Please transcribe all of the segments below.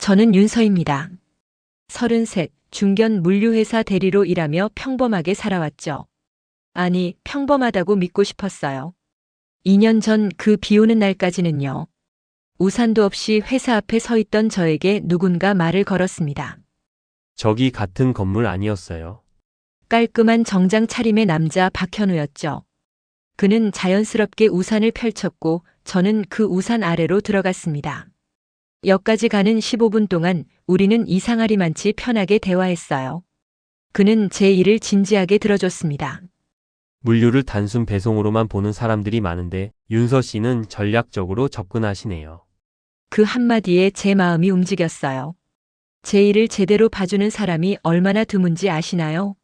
저는 윤서입니다. 33, 중견 물류회사 대리로 일하며 평범하게 살아왔죠. 아니, 평범하다고 믿고 싶었어요. 2년 전 그 비 오는 날까지는요. 우산도 없이 회사 앞에 서 있던 저에게 누군가 말을 걸었습니다. 저기 같은 건물 아니었어요? 깔끔한 정장 차림의 남자 박현우였죠. 그는 자연스럽게 우산을 펼쳤고 저는 그 우산 아래로 들어갔습니다. 역까지 가는 15분 동안 우리는 이상하리만치 편하게 대화했어요. 그는 제 일을 진지하게 들어줬습니다. 물류를 단순 배송으로만 보는 사람들이 많은데 윤서 씨는 전략적으로 접근하시네요. 그 한마디에 제 마음이 움직였어요. 제 일을 제대로 봐주는 사람이 얼마나 드문지 아시나요?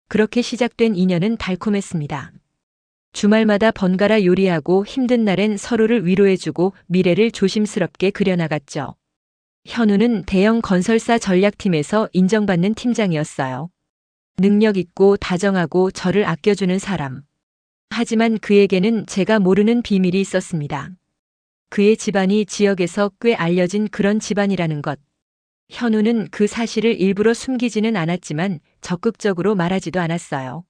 그렇게 시작된 인연은 달콤했습니다. 주말마다 번갈아 요리하고 힘든 날엔 서로를 위로해주고 미래를 조심스럽게 그려나갔죠. 현우는 대형 건설사 전략팀에서 인정받는 팀장이었어요. 능력 있고 다정하고 저를 아껴주는 사람. 하지만 그에게는 제가 모르는 비밀이 있었습니다. 그의 집안이 지역에서 꽤 알려진 그런 집안이라는 것. 현우는 그 사실을 일부러 숨기지는 않았지만 적극적으로 말하지도 않았어요.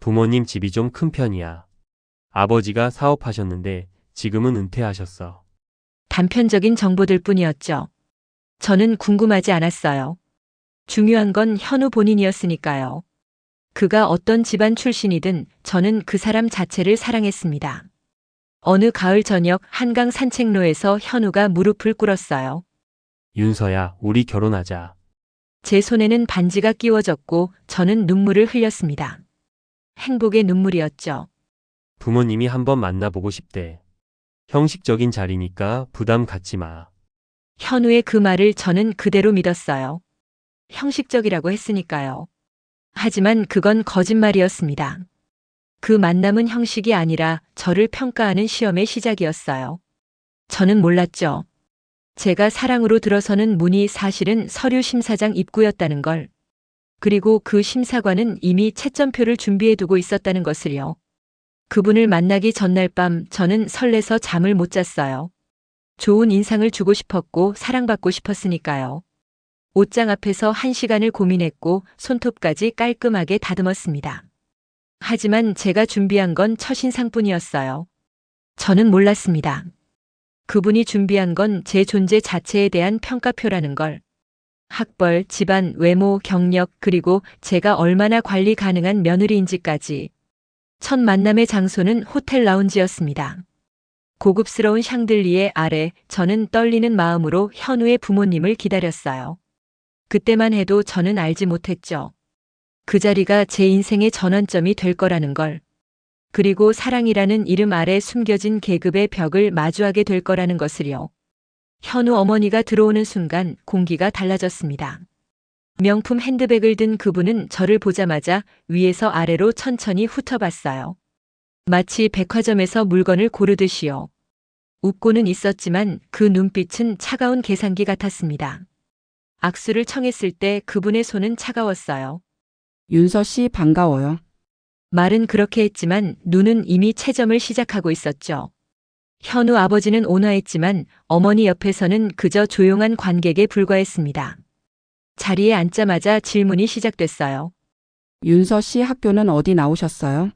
부모님 집이 좀 큰 편이야. 아버지가 사업하셨는데 지금은 은퇴하셨어. 단편적인 정보들 뿐이었죠. 저는 궁금하지 않았어요. 중요한 건 현우 본인이었으니까요. 그가 어떤 집안 출신이든 저는 그 사람 자체를 사랑했습니다. 어느 가을 저녁 한강 산책로에서 현우가 무릎을 꿇었어요. 윤서야, 우리 결혼하자. 제 손에는 반지가 끼워졌고 저는 눈물을 흘렸습니다. 행복의 눈물이었죠. 부모님이 한번 만나보고 싶대. 형식적인 자리니까 부담 갖지 마. 현우의 그 말을 저는 그대로 믿었어요. 형식적이라고 했으니까요. 하지만 그건 거짓말이었습니다. 그 만남은 형식이 아니라 저를 평가하는 시험의 시작이었어요. 저는 몰랐죠. 제가 사랑으로 들어서는 문이 사실은 서류 심사장 입구였다는 걸. 그리고 그 심사관은 이미 채점표를 준비해두고 있었다는 것을요. 그분을 만나기 전날 밤 저는 설레서 잠을 못 잤어요. 좋은 인상을 주고 싶었고 사랑받고 싶었으니까요. 옷장 앞에서 1시간을 고민했고 손톱까지 깔끔하게 다듬었습니다. 하지만 제가 준비한 건 첫인상뿐이었어요. 저는 몰랐습니다. 그분이 준비한 건 제 존재 자체에 대한 평가표라는 걸. 학벌, 집안, 외모, 경력, 그리고 제가 얼마나 관리 가능한 며느리인지까지. 첫 만남의 장소는 호텔 라운지였습니다. 고급스러운 샹들리에 아래 저는 떨리는 마음으로 현우의 부모님을 기다렸어요. 그때만 해도 저는 알지 못했죠. 그 자리가 제 인생의 전환점이 될 거라는 걸. 그리고 사랑이라는 이름 아래 숨겨진 계급의 벽을 마주하게 될 거라는 것을요. 현우 어머니가 들어오는 순간 공기가 달라졌습니다. 명품 핸드백을 든 그분은 저를 보자마자 위에서 아래로 천천히 훑어봤어요. 마치 백화점에서 물건을 고르듯이요. 웃고는 있었지만 그 눈빛은 차가운 계산기 같았습니다. 악수를 청했을 때 그분의 손은 차가웠어요. 윤서 씨 반가워요. 말은 그렇게 했지만 눈은 이미 채점을 시작하고 있었죠. 현우 아버지는 온화했지만 어머니 옆에서는 그저 조용한 관객에 불과했습니다. 자리에 앉자마자 질문이 시작됐어요. 윤서 씨 학교는 어디 나오셨어요?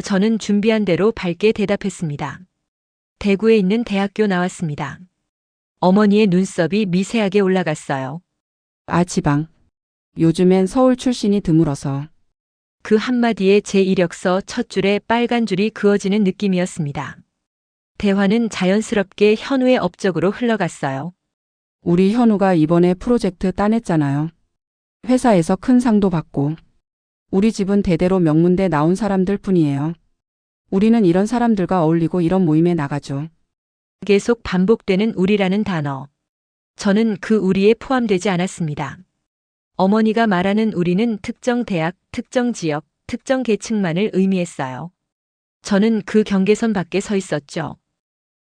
저는 준비한 대로 밝게 대답했습니다. 대구에 있는 대학교 나왔습니다. 어머니의 눈썹이 미세하게 올라갔어요. 아, 지방. 요즘엔 서울 출신이 드물어서. 그 한마디에 제 이력서 첫 줄에 빨간 줄이 그어지는 느낌이었습니다. 대화는 자연스럽게 현우의 업적으로 흘러갔어요. 우리 현우가 이번에 프로젝트 따냈잖아요. 회사에서 큰 상도 받고. 우리 집은 대대로 명문대 나온 사람들 뿐이에요. 우리는 이런 사람들과 어울리고 이런 모임에 나가죠. 계속 반복되는 우리라는 단어. 저는 그 우리에 포함되지 않았습니다. 어머니가 말하는 우리는 특정 대학, 특정 지역, 특정 계층만을 의미했어요. 저는 그 경계선 밖에 서 있었죠.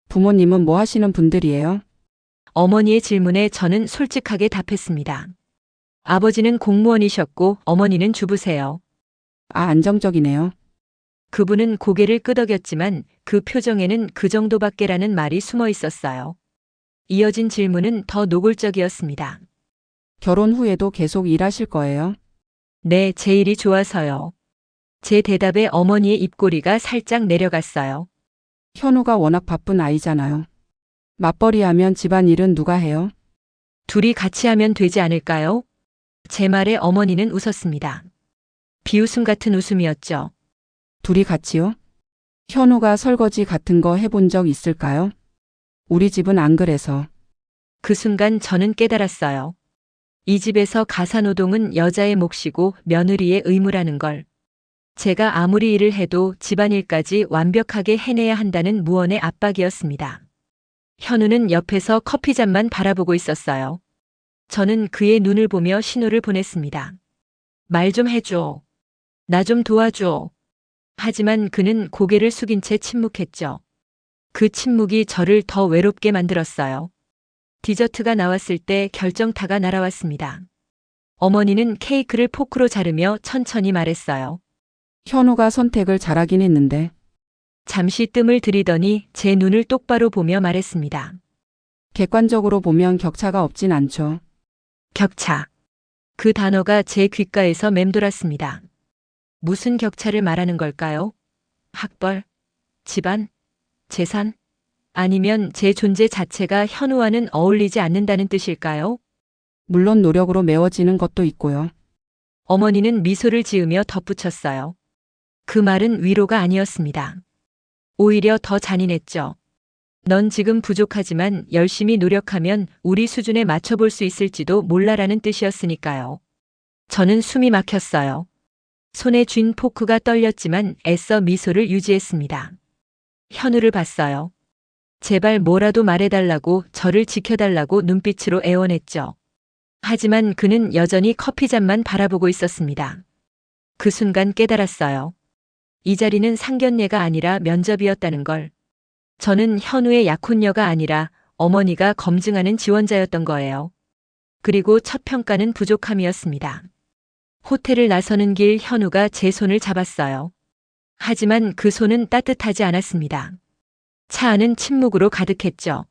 부모님은 뭐 하시는 분들이에요? 어머니의 질문에 저는 솔직하게 답했습니다. 아버지는 공무원이셨고 어머니는 주부세요. 아, 안정적이네요. 그분은 고개를 끄덕였지만 그 표정에는 그 정도밖에라는 말이 숨어 있었어요. 이어진 질문은 더 노골적이었습니다. 결혼 후에도 계속 일하실 거예요? 네, 제 일이 좋아서요. 제 대답에 어머니의 입꼬리가 살짝 내려갔어요. 현우가 워낙 바쁜 아이잖아요. 맞벌이 하면 집안일은 누가 해요? 둘이 같이 하면 되지 않을까요? 제 말에 어머니는 웃었습니다. 비웃음 같은 웃음이었죠. 둘이 같이요? 현우가 설거지 같은 거 해본 적 있을까요? 우리 집은 안 그래서. 그 순간 저는 깨달았어요. 이 집에서 가사노동은 여자의 몫이고 며느리의 의무라는 걸. 제가 아무리 일을 해도 집안일까지 완벽하게 해내야 한다는 무언의 압박이었습니다. 현우는 옆에서 커피잔만 바라보고 있었어요. 저는 그의 눈을 보며 신호를 보냈습니다. 말 좀 해줘. 나 좀 도와줘. 하지만 그는 고개를 숙인 채 침묵했죠. 그 침묵이 저를 더 외롭게 만들었어요. 디저트가 나왔을 때 결정타가 날아왔습니다. 어머니는 케이크를 포크로 자르며 천천히 말했어요. 현우가 선택을 잘하긴 했는데 잠시 뜸을 들이더니 제 눈을 똑바로 보며 말했습니다. 객관적으로 보면 격차가 없진 않죠. 격차. 그 단어가 제 귓가에서 맴돌았습니다. 무슨 격차를 말하는 걸까요? 학벌, 집안, 재산, 아니면 제 존재 자체가 현우와는 어울리지 않는다는 뜻일까요? 물론 노력으로 메워지는 것도 있고요. 어머니는 미소를 지으며 덧붙였어요. 그 말은 위로가 아니었습니다. 오히려 더 잔인했죠. 넌 지금 부족하지만 열심히 노력하면 우리 수준에 맞춰볼 수 있을지도 몰라라는 뜻이었으니까요. 저는 숨이 막혔어요. 손에 쥔 포크가 떨렸지만 애써 미소를 유지했습니다. 현우를 봤어요. 제발 뭐라도 말해달라고 저를 지켜달라고 눈빛으로 애원했죠. 하지만 그는 여전히 커피잔만 바라보고 있었습니다. 그 순간 깨달았어요. 이 자리는 상견례가 아니라 면접이었다는 걸. 저는 현우의 약혼녀가 아니라 어머니가 검증하는 지원자였던 거예요. 그리고 첫 평가는 부족함이었습니다. 호텔을 나서는 길 현우가 제 손을 잡았어요. 하지만 그 손은 따뜻하지 않았습니다. 차 안은 침묵으로 가득했죠.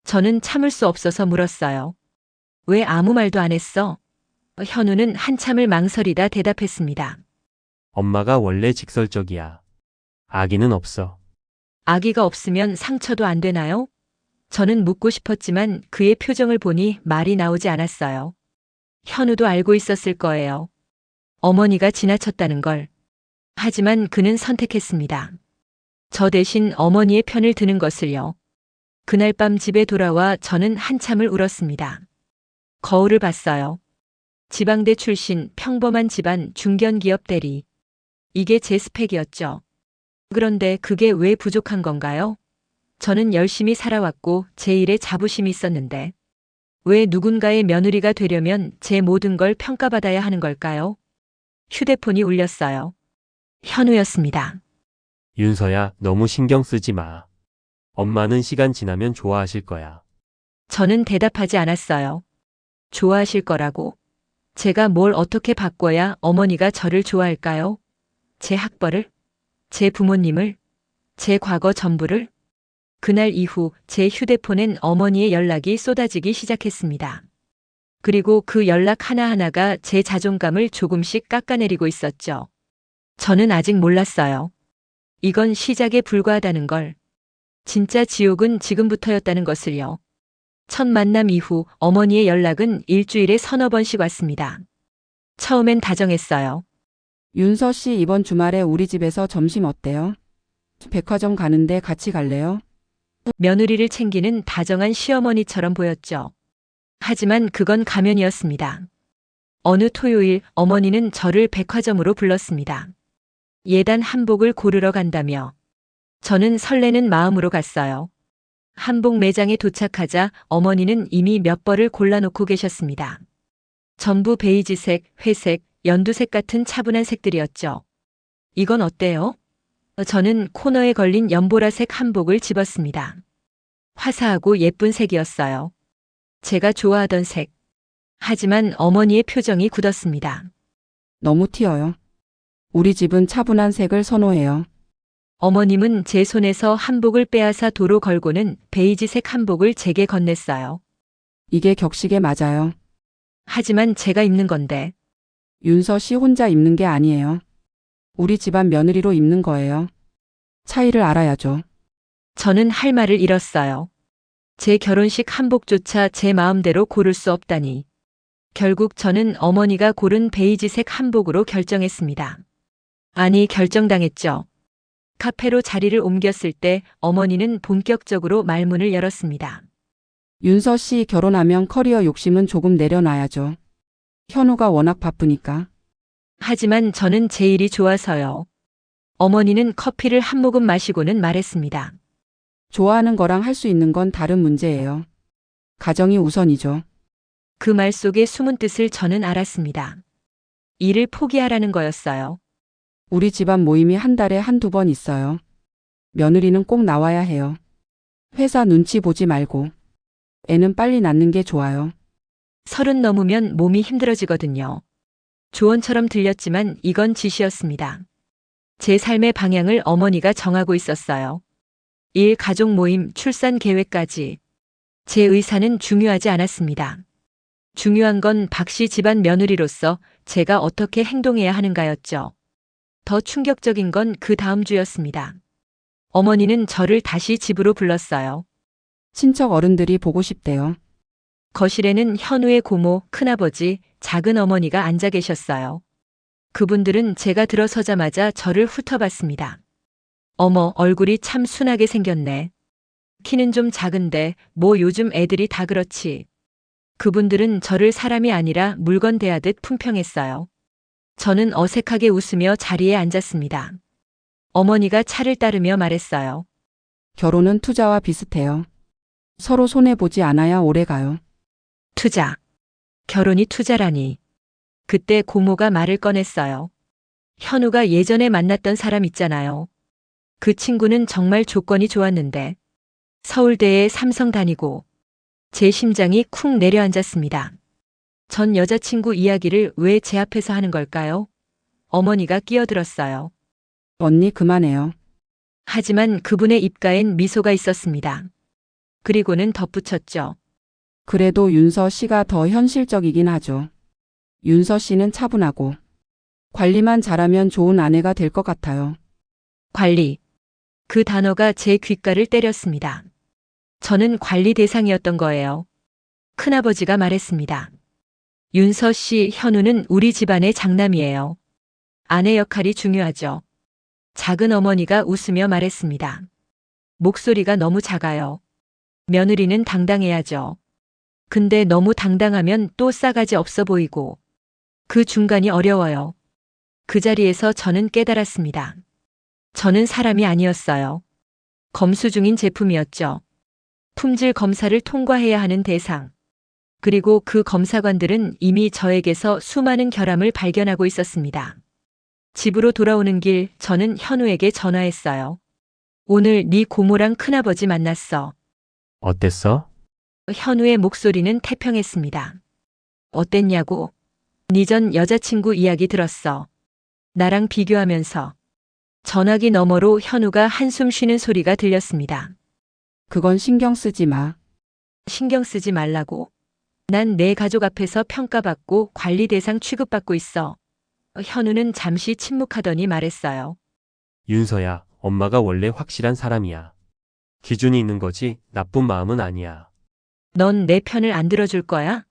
저는 참을 수 없어서 물었어요. 왜 아무 말도 안 했어? 현우는 한참을 망설이다 대답했습니다. 엄마가 원래 직설적이야. 아기는 없어. 아기가 없으면 상처도 안 되나요? 저는 묻고 싶었지만 그의 표정을 보니 말이 나오지 않았어요. 현우도 알고 있었을 거예요. 어머니가 지나쳤다는 걸. 하지만 그는 선택했습니다. 저 대신 어머니의 편을 드는 것을요. 그날 밤 집에 돌아와 저는 한참을 울었습니다. 거울을 봤어요. 지방대 출신 평범한 집안 중견기업 대리. 이게 제 스펙이었죠. 그런데 그게 왜 부족한 건가요? 저는 열심히 살아왔고 제 일에 자부심이 있었는데 왜 누군가의 며느리가 되려면 제 모든 걸 평가받아야 하는 걸까요? 휴대폰이 울렸어요. 현우였습니다. 윤서야, 너무 신경 쓰지 마. 엄마는 시간 지나면 좋아하실 거야. 저는 대답하지 않았어요. 좋아하실 거라고. 제가 뭘 어떻게 바꿔야 어머니가 저를 좋아할까요? 제 학벌을? 제 부모님을? 제 과거 전부를? 그날 이후 제 휴대폰엔 어머니의 연락이 쏟아지기 시작했습니다. 그리고 그 연락 하나하나가 제 자존감을 조금씩 깎아내리고 있었죠. 저는 아직 몰랐어요. 이건 시작에 불과하다는 걸. 진짜 지옥은 지금부터였다는 것을요. 첫 만남 이후 어머니의 연락은 일주일에 서너 번씩 왔습니다. 처음엔 다정했어요. 윤서 씨 이번 주말에 우리 집에서 점심 어때요? 백화점 가는데 같이 갈래요? 며느리를 챙기는 다정한 시어머니처럼 보였죠. 하지만 그건 가면이었습니다. 어느 토요일 어머니는 저를 백화점으로 불렀습니다. 예단 한복을 고르러 간다며. 저는 설레는 마음으로 갔어요. 한복 매장에 도착하자 어머니는 이미 몇 벌을 골라놓고 계셨습니다. 전부 베이지색, 회색, 연두색 같은 차분한 색들이었죠. 이건 어때요? 저는 코너에 걸린 연보라색 한복을 집었습니다. 화사하고 예쁜 색이었어요. 제가 좋아하던 색. 하지만 어머니의 표정이 굳었습니다. 너무 튀어요. 우리 집은 차분한 색을 선호해요. 어머님은 제 손에서 한복을 빼앗아 도로 걸고는 베이지색 한복을 제게 건넸어요. 이게 격식에 맞아요. 하지만 제가 입는 건데. 윤서 씨 혼자 입는 게 아니에요. 우리 집안 며느리로 입는 거예요. 차이를 알아야죠. 저는 할 말을 잃었어요. 제 결혼식 한복조차 제 마음대로 고를 수 없다니. 결국 저는 어머니가 고른 베이지색 한복으로 결정했습니다. 아니, 결정당했죠. 카페로 자리를 옮겼을 때 어머니는 본격적으로 말문을 열었습니다. 윤서 씨 결혼하면 커리어 욕심은 조금 내려놔야죠. 현우가 워낙 바쁘니까. 하지만 저는 제 일이 좋아서요. 어머니는 커피를 한 모금 마시고는 말했습니다. 좋아하는 거랑 할 수 있는 건 다른 문제예요. 가정이 우선이죠. 그 말 속의 숨은 뜻을 저는 알았습니다. 일을 포기하라는 거였어요. 우리 집안 모임이 한 달에 한두 번 있어요. 며느리는 꼭 나와야 해요. 회사 눈치 보지 말고. 애는 빨리 낳는 게 좋아요. 30 넘으면 몸이 힘들어지거든요. 조언처럼 들렸지만 이건 지시였습니다. 제 삶의 방향을 어머니가 정하고 있었어요. 일, 가족 모임, 출산 계획까지. 제 의사는 중요하지 않았습니다. 중요한 건 박씨 집안 며느리로서 제가 어떻게 행동해야 하는가였죠. 더 충격적인 건 그 다음 주였습니다. 어머니는 저를 다시 집으로 불렀어요. 친척 어른들이 보고 싶대요. 거실에는 현우의 고모, 큰아버지, 작은 어머니가 앉아 계셨어요. 그분들은 제가 들어서자마자 저를 훑어봤습니다. 어머, 얼굴이 참 순하게 생겼네. 키는 좀 작은데 뭐 요즘 애들이 다 그렇지. 그분들은 저를 사람이 아니라 물건 대하듯 품평했어요. 저는 어색하게 웃으며 자리에 앉았습니다. 어머니가 차를 따르며 말했어요. 결혼은 투자와 비슷해요. 서로 손해보지 않아야 오래 가요. 투자. 결혼이 투자라니. 그때 고모가 말을 꺼냈어요. 현우가 예전에 만났던 사람 있잖아요. 그 친구는 정말 조건이 좋았는데 서울대에 삼성 다니고. 제 심장이 쿵 내려앉았습니다. 전 여자친구 이야기를 왜 제 앞에서 하는 걸까요? 어머니가 끼어들었어요. 언니 그만해요. 하지만 그분의 입가엔 미소가 있었습니다. 그리고는 덧붙였죠. 그래도 윤서 씨가 더 현실적이긴 하죠. 윤서 씨는 차분하고 관리만 잘하면 좋은 아내가 될 것 같아요. 관리. 그 단어가 제 귓가를 때렸습니다. 저는 관리 대상이었던 거예요. 큰아버지가 말했습니다. 윤서 씨, 현우는 우리 집안의 장남이에요. 아내 역할이 중요하죠. 작은 어머니가 웃으며 말했습니다. 목소리가 너무 작아요. 며느리는 당당해야죠. 근데 너무 당당하면 또 싸가지 없어 보이고. 그 중간이 어려워요. 그 자리에서 저는 깨달았습니다. 저는 사람이 아니었어요. 검수 중인 제품이었죠. 품질 검사를 통과해야 하는 대상. 그리고 그 검사관들은 이미 저에게서 수많은 결함을 발견하고 있었습니다. 집으로 돌아오는 길 저는 현우에게 전화했어요. 오늘 네 고모랑 큰아버지 만났어. 어땠어? 현우의 목소리는 태평했습니다. 어땠냐고? 네 전 여자친구 이야기 들었어. 나랑 비교하면서. 전화기 너머로 현우가 한숨 쉬는 소리가 들렸습니다. 그건 신경 쓰지 마. 신경 쓰지 말라고. 난 내 가족 앞에서 평가받고 관리 대상 취급받고 있어. 현우는 잠시 침묵하더니 말했어요. 윤서야, 엄마가 원래 확실한 사람이야. 기준이 있는 거지 나쁜 마음은 아니야. 넌 내 편을 안 들어줄 거야?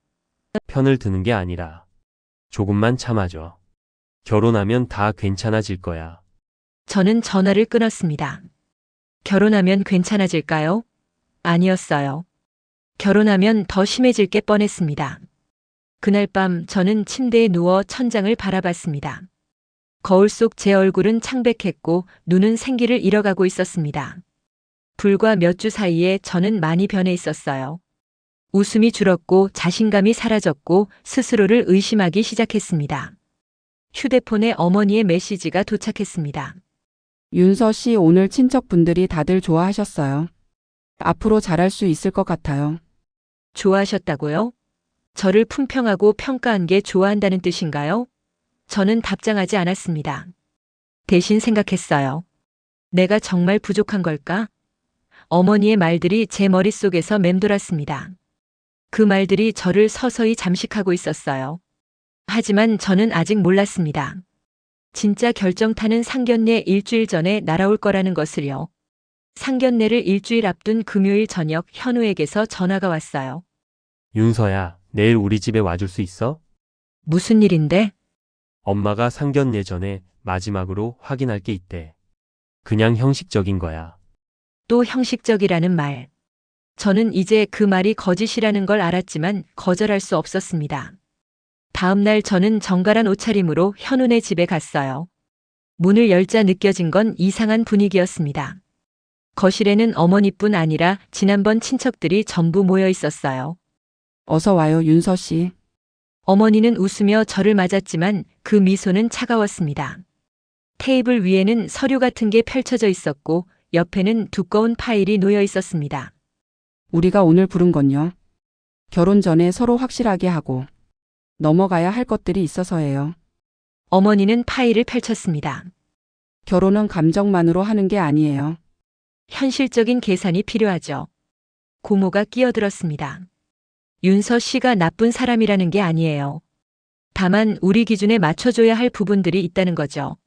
편을 드는 게 아니라 조금만 참아줘. 결혼하면 다 괜찮아질 거야. 저는 전화를 끊었습니다. 결혼하면 괜찮아질까요? 아니었어요. 결혼하면 더 심해질 게 뻔했습니다. 그날 밤 저는 침대에 누워 천장을 바라봤습니다. 거울 속 제 얼굴은 창백했고 눈은 생기를 잃어가고 있었습니다. 불과 몇 주 사이에 저는 많이 변해 있었어요. 웃음이 줄었고 자신감이 사라졌고 스스로를 의심하기 시작했습니다. 휴대폰에 어머니의 메시지가 도착했습니다. 윤서 씨 오늘 친척분들이 다들 좋아하셨어요. 앞으로 잘할 수 있을 것 같아요. 좋아하셨다고요? 저를 품평하고 평가한 게 좋아한다는 뜻인가요? 저는 답장하지 않았습니다. 대신 생각했어요. 내가 정말 부족한 걸까? 어머니의 말들이 제 머릿속에서 맴돌았습니다. 그 말들이 저를 서서히 잠식하고 있었어요. 하지만 저는 아직 몰랐습니다. 진짜 결정타는 상견례 일주일 전에 날아올 거라는 것을요. 상견례를 일주일 앞둔 금요일 저녁 현우에게서 전화가 왔어요. 윤서야, 내일 우리 집에 와줄 수 있어? 무슨 일인데? 엄마가 상견례 전에 마지막으로 확인할 게 있대. 그냥 형식적인 거야. 또 형식적이라는 말. 저는 이제 그 말이 거짓이라는 걸 알았지만 거절할 수 없었습니다. 다음 날 저는 정갈한 옷차림으로 현우네 집에 갔어요. 문을 열자 느껴진 건 이상한 분위기였습니다. 거실에는 어머니뿐 아니라 지난번 친척들이 전부 모여 있었어요. 어서 와요, 윤서 씨. 어머니는 웃으며 저를 맞았지만 그 미소는 차가웠습니다. 테이블 위에는 서류 같은 게 펼쳐져 있었고 옆에는 두꺼운 파일이 놓여 있었습니다. 우리가 오늘 부른 건요. 결혼 전에 서로 확실하게 하고 넘어가야 할 것들이 있어서예요. 어머니는 파일을 펼쳤습니다. 결혼은 감정만으로 하는 게 아니에요. 현실적인 계산이 필요하죠. 고모가 끼어들었습니다. 윤서 씨가 나쁜 사람이라는 게 아니에요. 다만 우리 기준에 맞춰줘야 할 부분들이 있다는 거죠.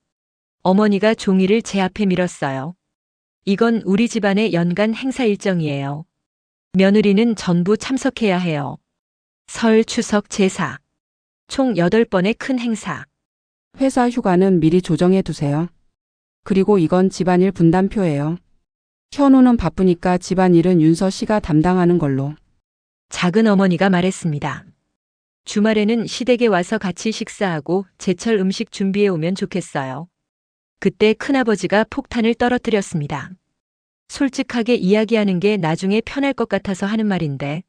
어머니가 종이를 제 앞에 밀었어요. 이건 우리 집안의 연간 행사 일정이에요. 며느리는 전부 참석해야 해요. 설, 추석, 제사. 총 8번의 큰 행사. 회사 휴가는 미리 조정해 두세요. 그리고 이건 집안일 분담표예요. 현우는 바쁘니까 집안일은 윤서 씨가 담당하는 걸로. 작은 어머니가 말했습니다. 주말에는 시댁에 와서 같이 식사하고 제철 음식 준비해 오면 좋겠어요. 그때 큰아버지가 폭탄을 떨어뜨렸습니다. 솔직하게 이야기하는 게 나중에 편할 것 같아서 하는 말인데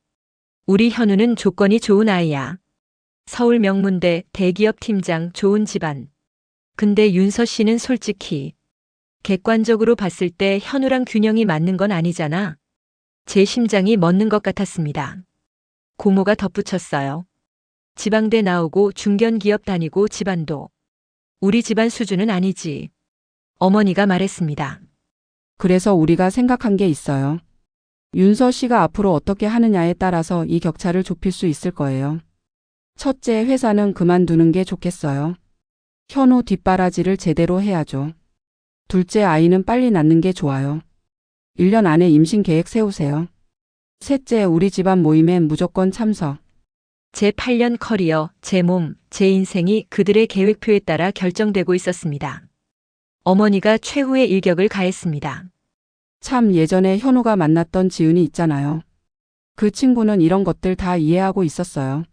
우리 현우는 조건이 좋은 아이야. 서울 명문대, 대기업 팀장, 좋은 집안. 근데 윤서 씨는 솔직히 객관적으로 봤을 때 현우랑 균형이 맞는 건 아니잖아. 제 심장이 멎는 것 같았습니다. 고모가 덧붙였어요. 지방대 나오고 중견기업 다니고 집안도. 우리 집안 수준은 아니지. 어머니가 말했습니다. 그래서 우리가 생각한 게 있어요. 윤서 씨가 앞으로 어떻게 하느냐에 따라서 이 격차를 좁힐 수 있을 거예요. 첫째, 회사는 그만두는 게 좋겠어요. 현우 뒷바라지를 제대로 해야죠. 둘째, 아이는 빨리 낳는 게 좋아요. 1년 안에 임신 계획 세우세요. 셋째, 우리 집안 모임엔 무조건 참석. 제 8년 커리어, 제 몸, 제 인생이 그들의 계획표에 따라 결정되고 있었습니다. 어머니가 최후의 일격을 가했습니다. 참, 예전에 현우가 만났던 지은이 있잖아요. 그 친구는 이런 것들 다 이해하고 있었어요.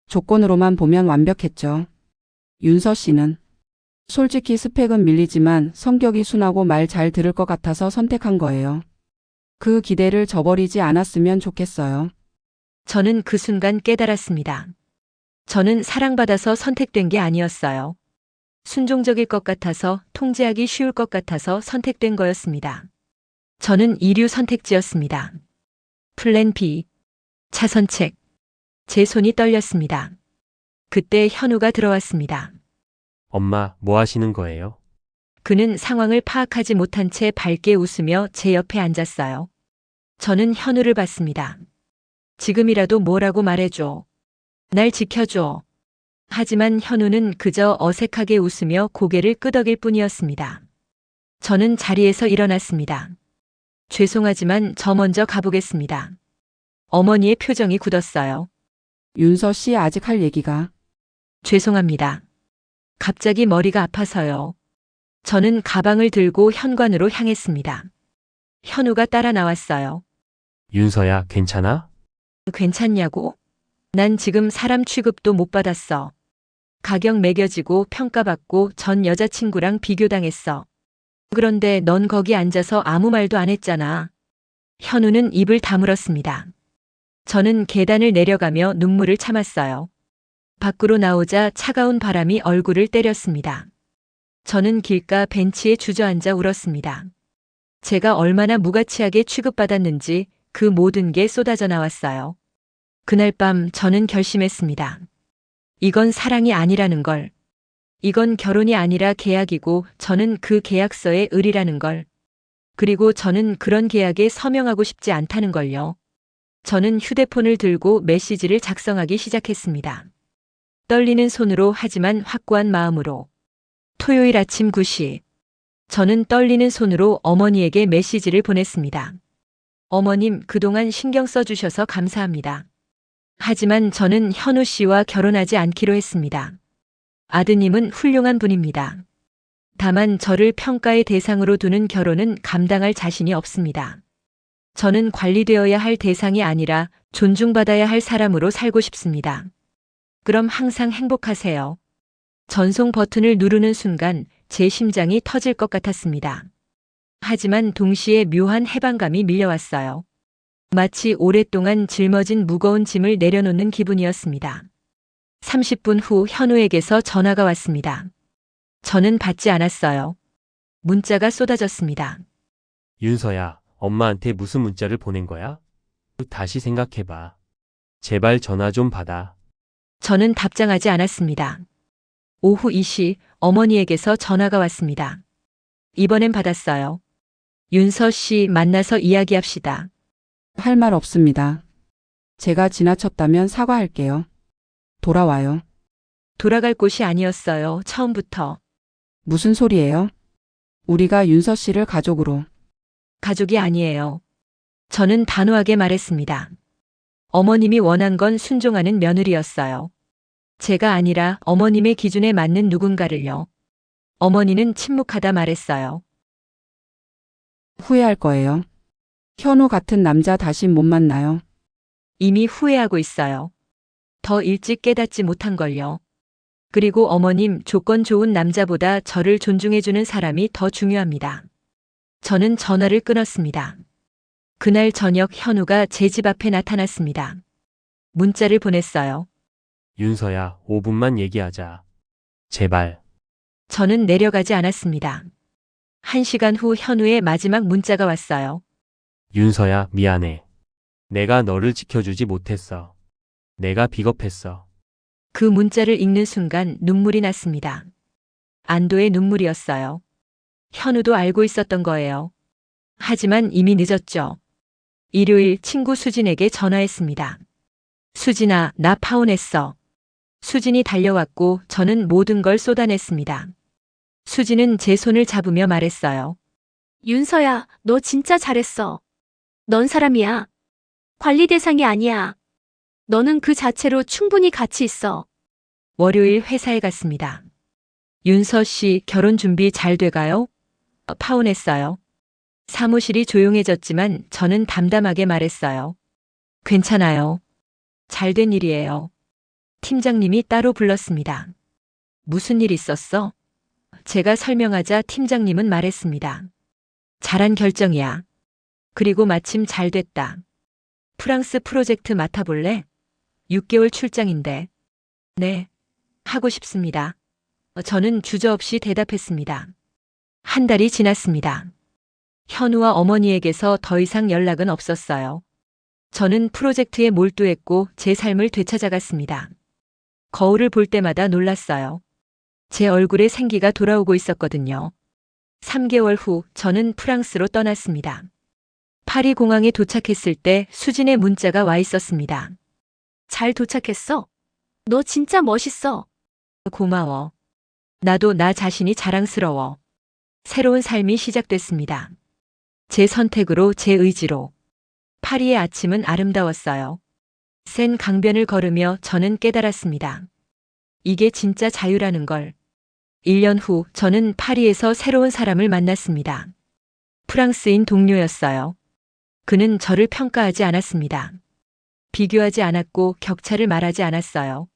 조건으로만 보면 완벽했죠. 윤서 씨는 솔직히 스펙은 밀리지만 성격이 순하고 말 잘 들을 것 같아서 선택한 거예요. 그 기대를 저버리지 않았으면 좋겠어요. 저는 그 순간 깨달았습니다. 저는 사랑받아서 선택된 게 아니었어요. 순종적일 것 같아서, 통제하기 쉬울 것 같아서 선택된 거였습니다. 저는 이류 선택지였습니다. 플랜 B, 차선책. 제 손이 떨렸습니다. 그때 현우가 들어왔습니다. 엄마, 뭐 하시는 거예요? 그는 상황을 파악하지 못한 채 밝게 웃으며 제 옆에 앉았어요. 저는 현우를 봤습니다. 지금이라도 뭐라고 말해줘. 날 지켜줘. 하지만 현우는 그저 어색하게 웃으며 고개를 끄덕일 뿐이었습니다. 저는 자리에서 일어났습니다. 죄송하지만 저 먼저 가보겠습니다. 어머니의 표정이 굳었어요. 윤서 씨 아직 할 얘기가. 죄송합니다. 갑자기 머리가 아파서요. 저는 가방을 들고 현관으로 향했습니다. 현우가 따라 나왔어요. 윤서야, 괜찮아? 괜찮냐고? 난 지금 사람 취급도 못 받았어. 가격 매겨지고 평가받고 전 여자친구랑 비교당했어. 그런데 넌 거기 앉아서 아무 말도 안 했잖아. 현우는 입을 다물었습니다. 저는 계단을 내려가며 눈물을 참았어요. 밖으로 나오자 차가운 바람이 얼굴을 때렸습니다. 저는 길가 벤치에 주저앉아 울었습니다. 제가 얼마나 무가치하게 취급받았는지 그 모든 게 쏟아져 나왔어요. 그날 밤 저는 결심했습니다. 이건 사랑이 아니라는 걸. 이건 결혼이 아니라 계약이고 저는 그 계약서에 을이라는 걸. 그리고 저는 그런 계약에 서명하고 싶지 않다는 걸요. 저는 휴대폰을 들고 메시지를 작성하기 시작했습니다. 떨리는 손으로 하지만 확고한 마음으로. 토요일 아침 9시. 저는 떨리는 손으로 어머니에게 메시지를 보냈습니다. 어머님, 그동안 신경 써주셔서 감사합니다. 하지만 저는 현우 씨와 결혼하지 않기로 했습니다. 아드님은 훌륭한 분입니다. 다만 저를 평가의 대상으로 두는 결혼은 감당할 자신이 없습니다. 저는 관리되어야 할 대상이 아니라 존중받아야 할 사람으로 살고 싶습니다. 그럼 항상 행복하세요. 전송 버튼을 누르는 순간 제 심장이 터질 것 같았습니다. 하지만 동시에 묘한 해방감이 밀려왔어요. 마치 오랫동안 짊어진 무거운 짐을 내려놓는 기분이었습니다. 30분 후 현우에게서 전화가 왔습니다. 저는 받지 않았어요. 문자가 쏟아졌습니다. 윤서야, 엄마한테 무슨 문자를 보낸 거야? 다시 생각해봐. 제발 전화 좀 받아. 저는 답장하지 않았습니다. 오후 2시 어머니에게서 전화가 왔습니다. 이번엔 받았어요. 윤서 씨 만나서 이야기합시다. 할 말 없습니다. 제가 지나쳤다면 사과할게요. 돌아와요. 돌아갈 곳이 아니었어요. 처음부터. 무슨 소리예요? 우리가 윤서 씨를 가족으로. 가족이 아니에요. 저는 단호하게 말했습니다. 어머님이 원한 건 순종하는 며느리였어요. 제가 아니라 어머님의 기준에 맞는 누군가를요. 어머니는 침묵하다 말했어요. 후회할 거예요. 현우 같은 남자 다시 못 만나요. 이미 후회하고 있어요. 더 일찍 깨닫지 못한 걸요. 그리고 어머님, 조건 좋은 남자보다 저를 존중해주는 사람이 더 중요합니다. 저는 전화를 끊었습니다. 그날 저녁 현우가 제 집 앞에 나타났습니다. 문자를 보냈어요. 윤서야, 5분만 얘기하자. 제발. 저는 내려가지 않았습니다. 1시간 후 현우의 마지막 문자가 왔어요. 윤서야, 미안해. 내가 너를 지켜주지 못했어. 내가 비겁했어. 그 문자를 읽는 순간 눈물이 났습니다. 안도의 눈물이었어요. 현우도 알고 있었던 거예요. 하지만 이미 늦었죠. 일요일 친구 수진에게 전화했습니다. 수진아, 나 파혼했어. 수진이 달려왔고 저는 모든 걸 쏟아냈습니다. 수진은 제 손을 잡으며 말했어요. 윤서야, 너 진짜 잘했어. 넌 사람이야. 관리 대상이 아니야. 너는 그 자체로 충분히 가치 있어. 월요일 회사에 갔습니다. 윤서 씨 결혼 준비 잘 돼가요? 파혼했어요. 사무실이 조용해졌지만 저는 담담하게 말했어요. 괜찮아요. 잘된 일이에요. 팀장님이 따로 불렀습니다. 무슨 일 있었어? 제가 설명하자 팀장님은 말했습니다. 잘한 결정이야. 그리고 마침 잘 됐다. 프랑스 프로젝트 맡아볼래? 6개월 출장인데. 네. 하고 싶습니다. 저는 주저없이 대답했습니다. 한 달이 지났습니다. 현우와 어머니에게서 더 이상 연락은 없었어요. 저는 프로젝트에 몰두했고 제 삶을 되찾아갔습니다. 거울을 볼 때마다 놀랐어요. 제 얼굴에 생기가 돌아오고 있었거든요. 3개월 후 저는 프랑스로 떠났습니다. 파리 공항에 도착했을 때 수진의 문자가 와 있었습니다. 잘 도착했어. 너 진짜 멋있어. 고마워. 나도 나 자신이 자랑스러워. 새로운 삶이 시작됐습니다. 제 선택으로, 제 의지로. 파리의 아침은 아름다웠어요. 센 강변을 걸으며 저는 깨달았습니다. 이게 진짜 자유라는 걸. 1년 후 저는 파리에서 새로운 사람을 만났습니다. 프랑스인 동료였어요. 그는 저를 평가하지 않았습니다. 비교하지 않았고 격차를 말하지 않았어요.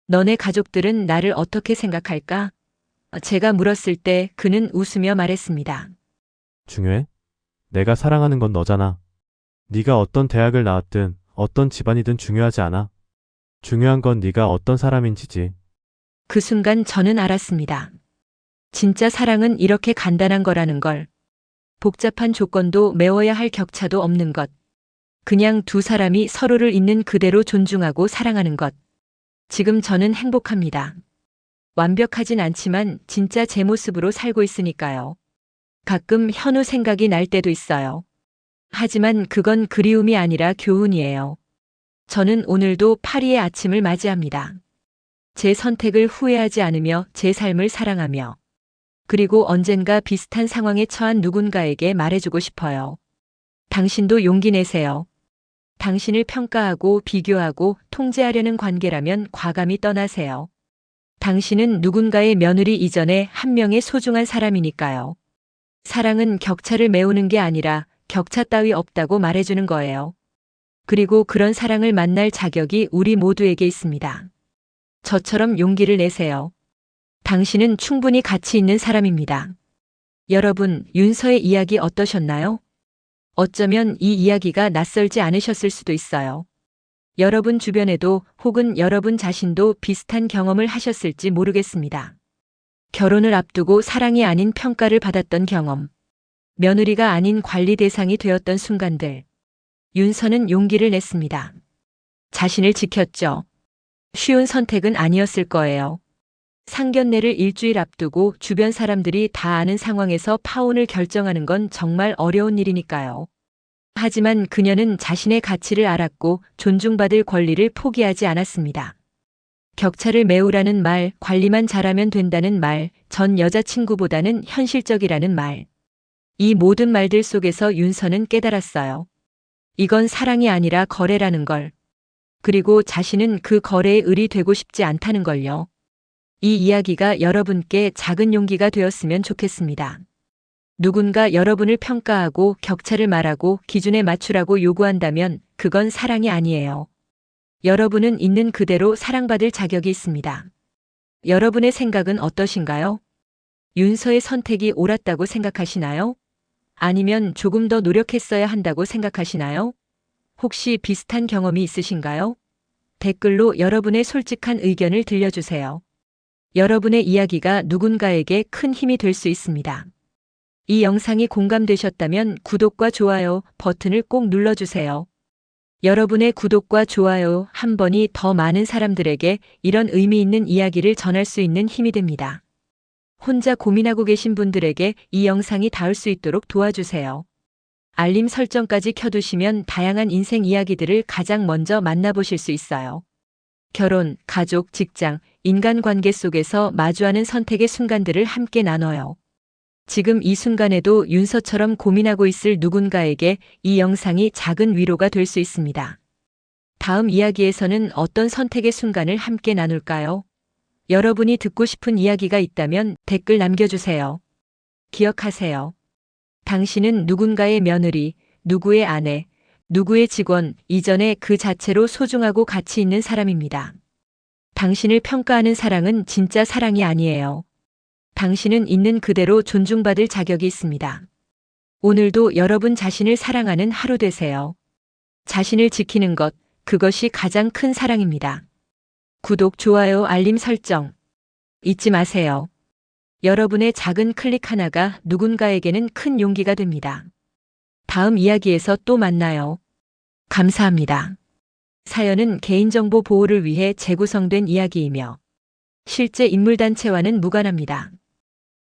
너네 가족들은 나를 어떻게 생각할까? 제가 물었을 때 그는 웃으며 말했습니다. 중요해? 내가 사랑하는 건 너잖아. 네가 어떤 대학을 나왔든 어떤 집안이든 중요하지 않아. 중요한 건 네가 어떤 사람인지지. 그 순간 저는 알았습니다. 진짜 사랑은 이렇게 간단한 거라는 걸. 복잡한 조건도 메워야 할 격차도 없는 것. 그냥 두 사람이 서로를 있는 그대로 존중하고 사랑하는 것. 지금 저는 행복합니다. 완벽하진 않지만 진짜 제 모습으로 살고 있으니까요. 가끔 현우 생각이 날 때도 있어요. 하지만 그건 그리움이 아니라 교훈이에요. 저는 오늘도 파리의 아침을 맞이합니다. 제 선택을 후회하지 않으며 제 삶을 사랑하며 그리고 언젠가 비슷한 상황에 처한 누군가에게 말해주고 싶어요. 당신도 용기 내세요. 당신을 평가하고 비교하고 통제하려는 관계라면 과감히 떠나세요. 당신은 누군가의 며느리 이전에 한 명의 소중한 사람이니까요. 사랑은 격차를 메우는 게 아니라 격차 따위 없다고 말해주는 거예요. 그리고 그런 사랑을 만날 자격이 우리 모두에게 있습니다. 저처럼 용기를 내세요. 당신은 충분히 가치 있는 사람입니다. 여러분, 윤서의 이야기 어떠셨나요? 어쩌면 이 이야기가 낯설지 않으셨을 수도 있어요. 여러분 주변에도 혹은 여러분 자신도 비슷한 경험을 하셨을지 모르겠습니다. 결혼을 앞두고 사랑이 아닌 평가를 받았던 경험, 며느리가 아닌 관리 대상이 되었던 순간들, 윤서는 용기를 냈습니다. 자신을 지켰죠. 쉬운 선택은 아니었을 거예요. 상견례를 일주일 앞두고 주변 사람들이 다 아는 상황에서 파혼을 결정하는 건 정말 어려운 일이니까요. 하지만 그녀는 자신의 가치를 알았고 존중받을 권리를 포기하지 않았습니다. 격차를 메우라는 말, 관리만 잘하면 된다는 말, 전 여자친구보다는 현실적이라는 말. 이 모든 말들 속에서 윤서는 깨달았어요. 이건 사랑이 아니라 거래라는 걸. 그리고 자신은 그 거래의 을이 되고 싶지 않다는 걸요. 이 이야기가 여러분께 작은 용기가 되었으면 좋겠습니다. 누군가 여러분을 평가하고 격차를 말하고 기준에 맞추라고 요구한다면 그건 사랑이 아니에요. 여러분은 있는 그대로 사랑받을 자격이 있습니다. 여러분의 생각은 어떠신가요? 윤서의 선택이 옳았다고 생각하시나요? 아니면 조금 더 노력했어야 한다고 생각하시나요? 혹시 비슷한 경험이 있으신가요? 댓글로 여러분의 솔직한 의견을 들려주세요. 여러분의 이야기가 누군가에게 큰 힘이 될 수 있습니다. 이 영상이 공감되셨다면 구독과 좋아요 버튼을 꼭 눌러주세요. 여러분의 구독과 좋아요 한 번이 더 많은 사람들에게 이런 의미 있는 이야기를 전할 수 있는 힘이 됩니다. 혼자 고민하고 계신 분들에게 이 영상이 닿을 수 있도록 도와주세요. 알림 설정까지 켜두시면 다양한 인생 이야기들을 가장 먼저 만나보실 수 있어요. 결혼, 가족, 직장, 인간관계 속에서 마주하는 선택의 순간들을 함께 나눠요. 지금 이 순간에도 윤서처럼 고민하고 있을 누군가에게 이 영상이 작은 위로가 될 수 있습니다. 다음 이야기에서는 어떤 선택의 순간을 함께 나눌까요? 여러분이 듣고 싶은 이야기가 있다면 댓글 남겨주세요. 기억하세요. 당신은 누군가의 며느리, 누구의 아내, 누구의 직원 이전에 그 자체로 소중하고 가치 있는 사람입니다. 당신을 평가하는 사랑은 진짜 사랑이 아니에요. 당신은 있는 그대로 존중받을 자격이 있습니다. 오늘도 여러분 자신을 사랑하는 하루 되세요. 자신을 지키는 것, 그것이 가장 큰 사랑입니다. 구독, 좋아요, 알림 설정 잊지 마세요. 여러분의 작은 클릭 하나가 누군가에게는 큰 용기가 됩니다. 다음 이야기에서 또 만나요. 감사합니다. 사연은 개인정보 보호를 위해 재구성된 이야기이며 실제 인물단체와는 무관합니다.